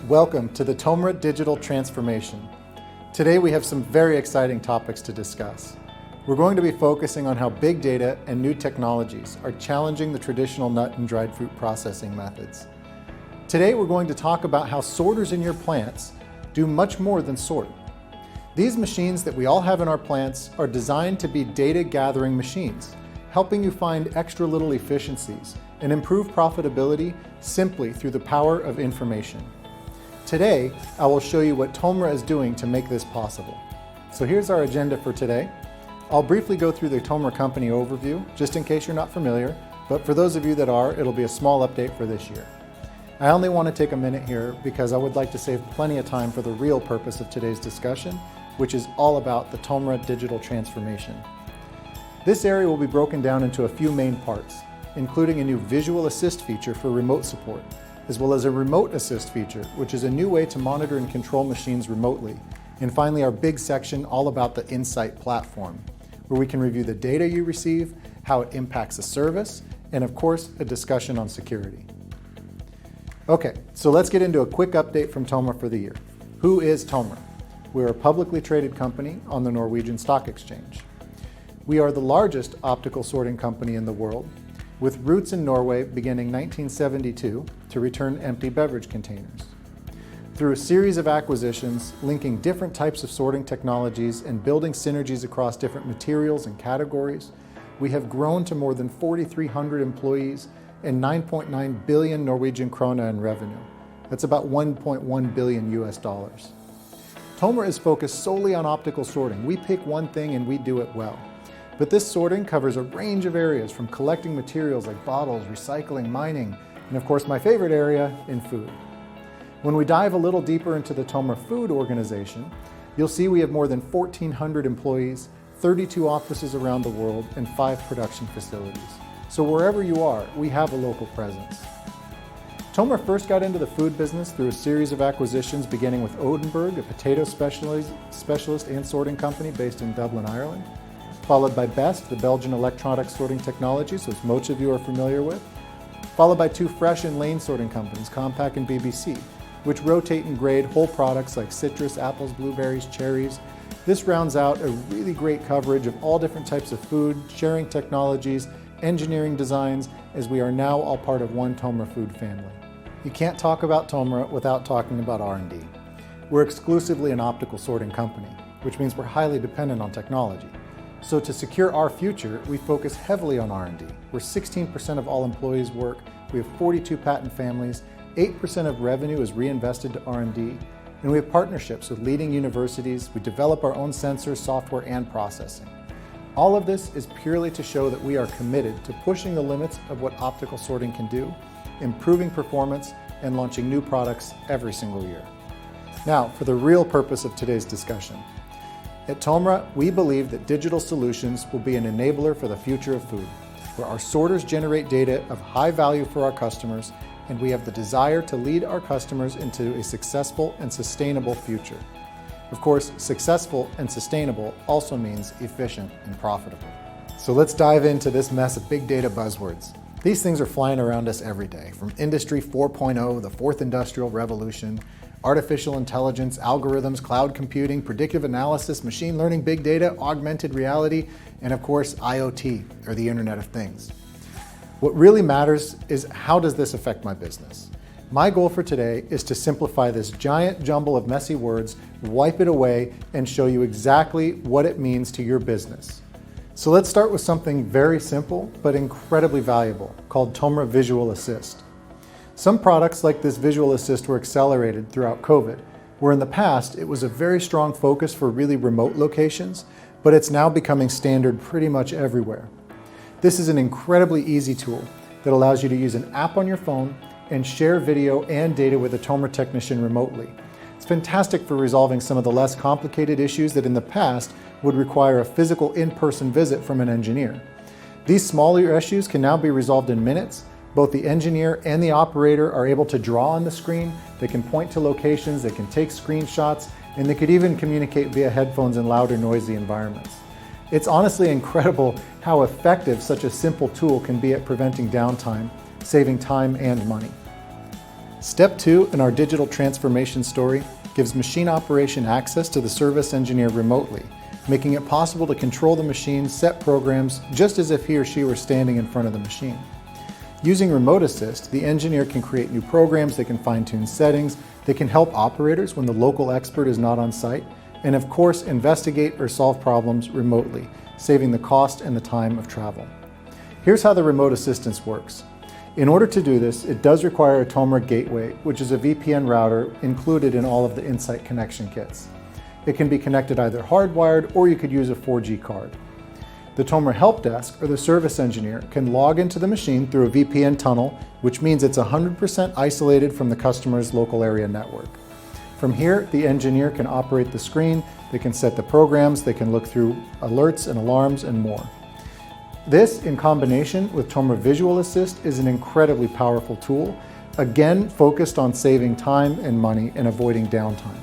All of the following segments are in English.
Welcome to the TOMRA Digital Transformation. Today we have some very exciting topics to discuss. We're going to be focusing on how big data and new technologies are challenging the traditional nut and dried fruit processing methods. Today we're going to talk about how sorters in your plants do much more than sort. These machines that we all have in our plants are designed to be data gathering machines, helping you find extra little efficiencies and improve profitability simply through the power of information. Today, I will show you what TOMRA is doing to make this possible. So here's our agenda for today. I'll briefly go through the TOMRA company overview, just in case you're not familiar, but for those of you that are, it'll be a small update for this year. I only want to take a minute here because I would like to save plenty of time for the real purpose of today's discussion, which is all about the TOMRA digital transformation. This area will be broken down into a few main parts, including a new visual assist feature for remote support, as well as a remote assist feature, which is a new way to monitor and control machines remotely. And finally, our big section all about the Insight platform, where we can review the data you receive, how it impacts the service, and of course, a discussion on security. Okay, so let's get into a quick update from TOMRA for the year. Who is TOMRA? We're a publicly traded company on the Norwegian Stock Exchange. We are the largest optical sorting company in the world, with roots in Norway beginning 1972 to return empty beverage containers. Through a series of acquisitions linking different types of sorting technologies and building synergies across different materials and categories, we have grown to more than 4,300 employees and 9.9 billion Norwegian krone in revenue. That's about 1.1 billion US dollars. TOMRA is focused solely on optical sorting. We pick one thing and we do it well. But this sorting covers a range of areas from collecting materials like bottles, recycling, mining, and of course my favorite area, in food. When we dive a little deeper into the TOMRA Food organization, you'll see we have more than 1,400 employees, 32 offices around the world, and 5 production facilities. So wherever you are, we have a local presence. TOMRA first got into the food business through a series of acquisitions beginning with Odenberg, a potato specialist and sorting company based in Dublin, Ireland, followed by Best, the Belgian electronic sorting technology, so as most of you are familiar with, followed by 2 fresh and lane sorting companies, Compaq and BBC, which rotate and grade whole products like citrus, apples, blueberries, cherries. This rounds out a really great coverage of all different types of food, sharing technologies, engineering designs, as we are now all part of one TOMRA food family. You can't talk about TOMRA without talking about R&D. We're exclusively an optical sorting company, which means we're highly dependent on technology. So to secure our future, we focus heavily on R&D, where 16% of all employees work, we have 42 patent families, 8% of revenue is reinvested to R&D, and we have partnerships with leading universities. We develop our own sensors, software, and processing. All of this is purely to show that we are committed to pushing the limits of what optical sorting can do, improving performance, and launching new products every single year. Now, for the real purpose of today's discussion. At TOMRA, we believe that digital solutions will be an enabler for the future of food, where our sorters generate data of high value for our customers, and we have the desire to lead our customers into a successful and sustainable future. Of course, successful and sustainable also means efficient and profitable. So let's dive into this mess of big data buzzwords. These things are flying around us every day, from Industry 4.0, the fourth industrial revolution, artificial intelligence, algorithms, cloud computing, predictive analysis, machine learning, big data, augmented reality, and of course, IoT, or the Internet of Things. What really matters is, how does this affect my business? My goal for today is to simplify this giant jumble of messy words, wipe it away, and show you exactly what it means to your business. So let's start with something very simple, but incredibly valuable, called TOMRA Visual Assist. Some products like this Visual Assist were accelerated throughout COVID, where in the past it was a very strong focus for really remote locations, but it's now becoming standard pretty much everywhere. This is an incredibly easy tool that allows you to use an app on your phone and share video and data with a TOMRA technician remotely. It's fantastic for resolving some of the less complicated issues that in the past would require a physical in-person visit from an engineer. These smaller issues can now be resolved in minutes. Both the engineer and the operator are able to draw on the screen, they can point to locations, they can take screenshots, and they could even communicate via headphones in loud or noisy environments. It's honestly incredible how effective such a simple tool can be at preventing downtime, saving time and money. Step 2 in our digital transformation story gives machine operation access to the service engineer remotely, making it possible to control the machine, set programs, just as if he or she were standing in front of the machine. Using Remote Assist, the engineer can create new programs, they can fine-tune settings, they can help operators when the local expert is not on site, and of course investigate or solve problems remotely, saving the cost and the time of travel. Here's how the remote assistance works. In order to do this, it does require a TOMRA gateway, which is a VPN router included in all of the Insight connection kits. It can be connected either hardwired or you could use a 4G card. The TOMRA help desk or the service engineer can log into the machine through a VPN tunnel, which means it's 100% isolated from the customer's local area network. From here, the engineer can operate the screen, they can set the programs, they can look through alerts and alarms and more. This, in combination with TOMRA Visual Assist, is an incredibly powerful tool, again focused on saving time and money and avoiding downtime.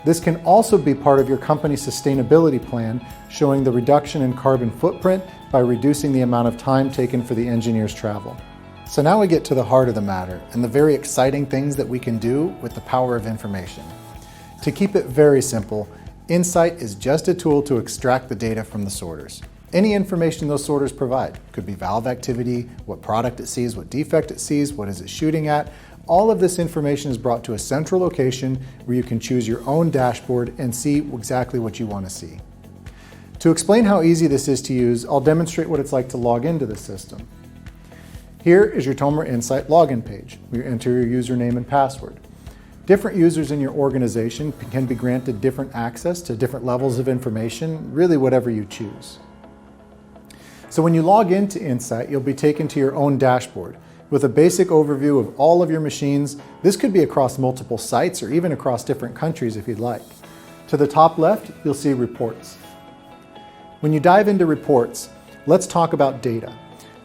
This can also be part of your company's sustainability plan, showing the reduction in carbon footprint by reducing the amount of time taken for the engineer's travel. So now we get to the heart of the matter and the very exciting things that we can do with the power of information. To keep it very simple, Insight is just a tool to extract the data from the sorters. Any information those sorters provide, could be valve activity, what product it sees, what defect it sees, what is it shooting at. All of this information is brought to a central location where you can choose your own dashboard and see exactly what you want to see. To explain how easy this is to use, I'll demonstrate what it's like to log into the system. Here is your TOMRA Insight login page, where you enter your username and password. Different users in your organization can be granted different access to different levels of information, really whatever you choose. So when you log into Insight, you'll be taken to your own dashboard with a basic overview of all of your machines. This could be across multiple sites or even across different countries if you'd like. To the top left, you'll see reports. When you dive into reports, let's talk about data.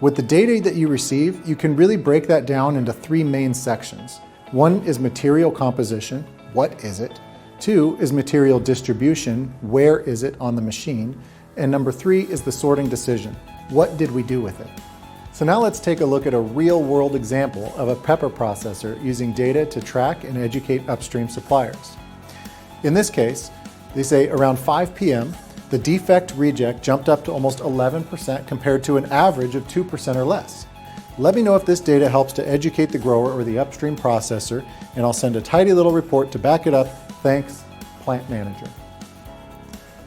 With the data that you receive, you can really break that down into 3 main sections. One is material composition, what is it? 2 is material distribution, where is it on the machine? And number 3 is the sorting decision, what did we do with it? So now let's take a look at a real-world example of a pepper processor using data to track and educate upstream suppliers. In this case, they say around 5 p.m., the defect reject jumped up to almost 11% compared to an average of 2% or less. Let me know if this data helps to educate the grower or the upstream processor, and I'll send a tidy little report to back it up. Thanks, Plant Manager.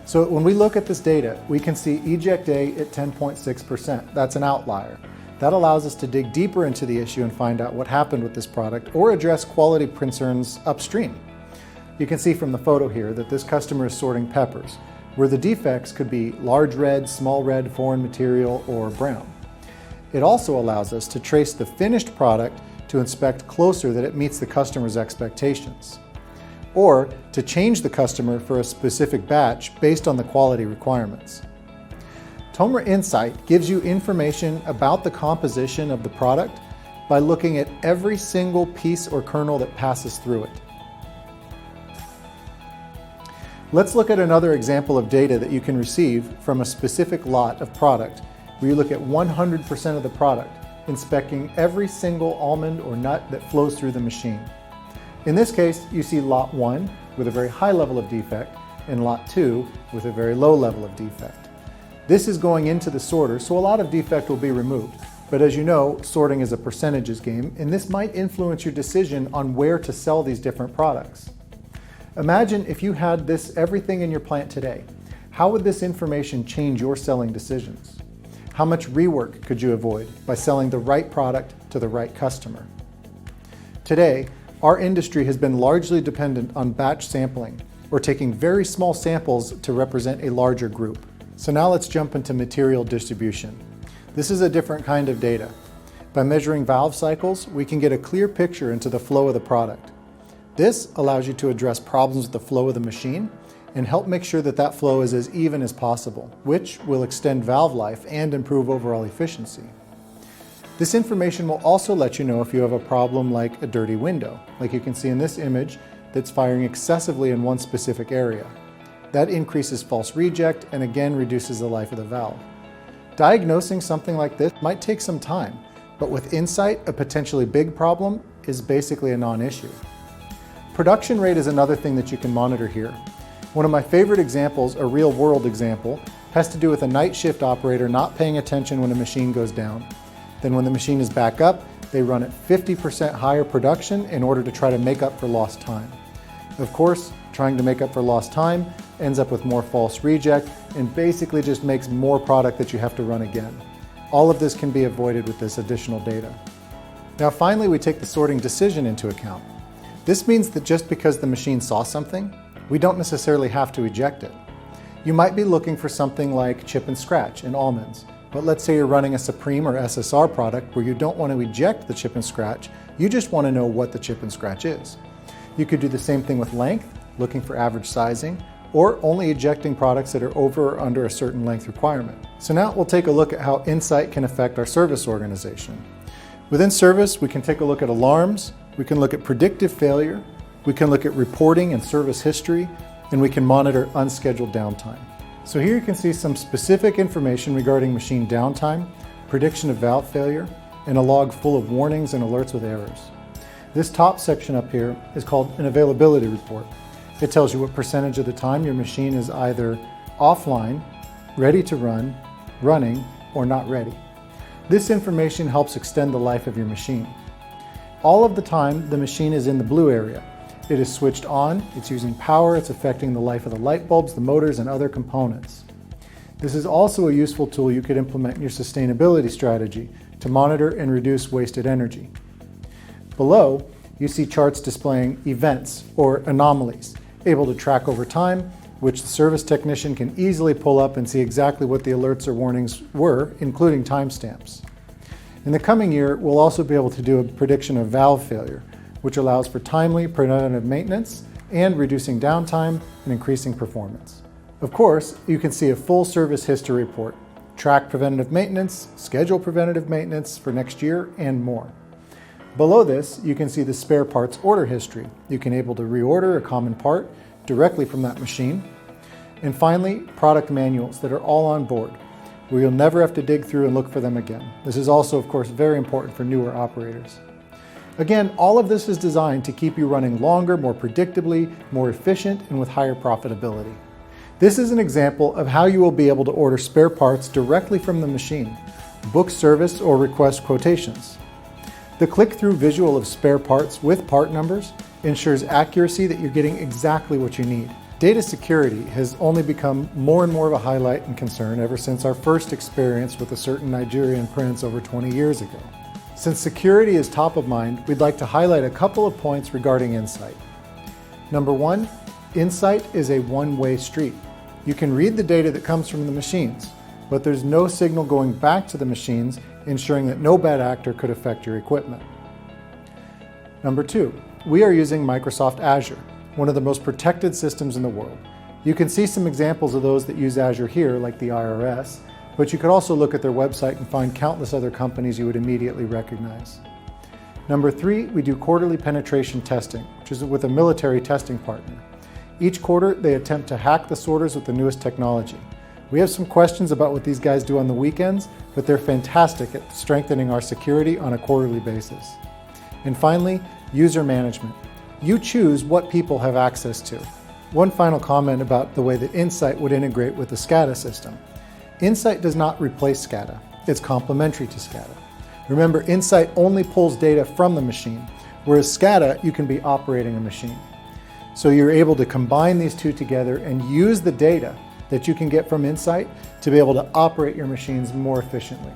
So when we look at this data, we can see eject A at 10.6%. That's an outlier. That allows us to dig deeper into the issue and find out what happened with this product or address quality concerns upstream. You can see from the photo here that this customer is sorting peppers, where the defects could be large red, small red, foreign material, or brown. It also allows us to trace the finished product to inspect closer that it meets the customer's expectations, or to change the customer for a specific batch based on the quality requirements. TOMRA Insight gives you information about the composition of the product by looking at every single piece or kernel that passes through it. Let's look at another example of data that you can receive from a specific lot of product, where you look at 100% of the product, inspecting every single almond or nut that flows through the machine. In this case, you see lot 1 with a very high level of defect and lot 2 with a very low level of defect. This is going into the sorter, so a lot of defect will be removed. But as you know, sorting is a percentages game, and this might influence your decision on where to sell these different products. Imagine if you had everything in your plant today. How would this information change your selling decisions? How much rework could you avoid by selling the right product to the right customer? Today, our industry has been largely dependent on batch sampling, or taking very small samples to represent a larger group. So now let's jump into material distribution. This is a different kind of data. By measuring valve cycles, we can get a clear picture into the flow of the product. This allows you to address problems with the flow of the machine and help make sure that that flow is as even as possible, which will extend valve life and improve overall efficiency. This information will also let you know if you have a problem like a dirty window, like you can see in this image that's firing excessively in one specific area. That increases false reject and again reduces the life of the valve. Diagnosing something like this might take some time, But with Insight, a potentially big problem is basically a non-issue. Production rate is another thing that you can monitor here. One of my favorite examples, a real-world example, has to do with a night shift operator not paying attention when a machine goes down. Then when the machine is back up, they run at 50% higher production in order to try to make up for lost time. Of course, trying to make up for lost time ends up with more false reject and basically just makes more product that you have to run again. All of this can be avoided with this additional data. Now finally, we take the sorting decision into account. This means that just because the machine saw something, we don't necessarily have to eject it. You might be looking for something like chip and scratch in almonds, but let's say you're running a Supreme or SSR product where you don't want to eject the chip and scratch, you just want to know what the chip and scratch is. You could do the same thing with length, looking for average sizing, or only ejecting products that are over or under a certain length requirement. So now we'll take a look at how Insight can affect our service organization. Within service, we can take a look at alarms, we can look at predictive failure, we can look at reporting and service history, and we can monitor unscheduled downtime. So here you can see some specific information regarding machine downtime, prediction of valve failure, and a log full of warnings and alerts with errors. This top section up here is called an availability report. It tells you what percentage of the time your machine is either offline, ready to run, running, or not ready. This information helps extend the life of your machine. All of the time, the machine is in the blue area. It is switched on, it's using power, it's affecting the life of the light bulbs, the motors, and other components. This is also a useful tool you could implement in your sustainability strategy to monitor and reduce wasted energy. Below, you see charts displaying events or anomalies, able to track over time, which the service technician can easily pull up and see exactly what the alerts or warnings were, including timestamps. In the coming year, we'll also be able to do a prediction of valve failure, which allows for timely preventative maintenance and reducing downtime and increasing performance. Of course, you can see a full service history report, track preventative maintenance, schedule preventative maintenance for next year, and more. Below this, you can see the spare parts order history. You can able to reorder a common part directly from that machine. And finally, product manuals that are all on board, where you'll never have to dig through and look for them again. This is also, of course, very important for newer operators. Again, all of this is designed to keep you running longer, more predictably, more efficient, and with higher profitability. This is an example of how you will be able to order spare parts directly from the machine, book service, or request quotations. The click-through visual of spare parts with part numbers ensures accuracy that you're getting exactly what you need. Data security has only become more and more of a highlight and concern ever since our first experience with a certain Nigerian prince over 20 years ago. Since security is top of mind, we'd like to highlight a couple of points regarding Insight. Number one, Insight is a one-way street. You can read the data that comes from the machines, but there's no signal going back to the machines, ensuring that no bad actor could affect your equipment. Number two, we are using Microsoft Azure, one of the most protected systems in the world. You can see some examples of those that use Azure here, like the IRS, but you could also look at their website and find countless other companies you would immediately recognize. Number three, we do quarterly penetration testing, which is with a military testing partner. Each quarter, they attempt to hack the sorters with the newest technology. We have some questions about what these guys do on the weekends, but they're fantastic at strengthening our security on a quarterly basis. And finally, user management. You choose what people have access to. One final comment about the way that Insight would integrate with the SCADA system. Insight does not replace SCADA. It's complementary to SCADA. Remember, Insight only pulls data from the machine, whereas SCADA, you can be operating a machine. So you're able to combine these two together and use the data that you can get from Insight to be able to operate your machines more efficiently.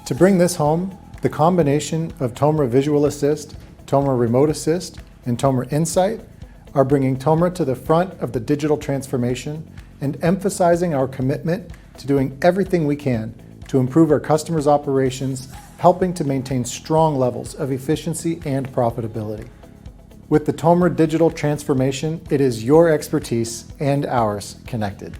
To bring this home, the combination of TOMRA Visual Assist, TOMRA Remote Assist, and TOMRA Insight are bringing TOMRA to the front of the digital transformation and emphasizing our commitment to doing everything we can to improve our customers' operations, helping to maintain strong levels of efficiency and profitability. With the TOMRA digital transformation, it is your expertise and ours connected.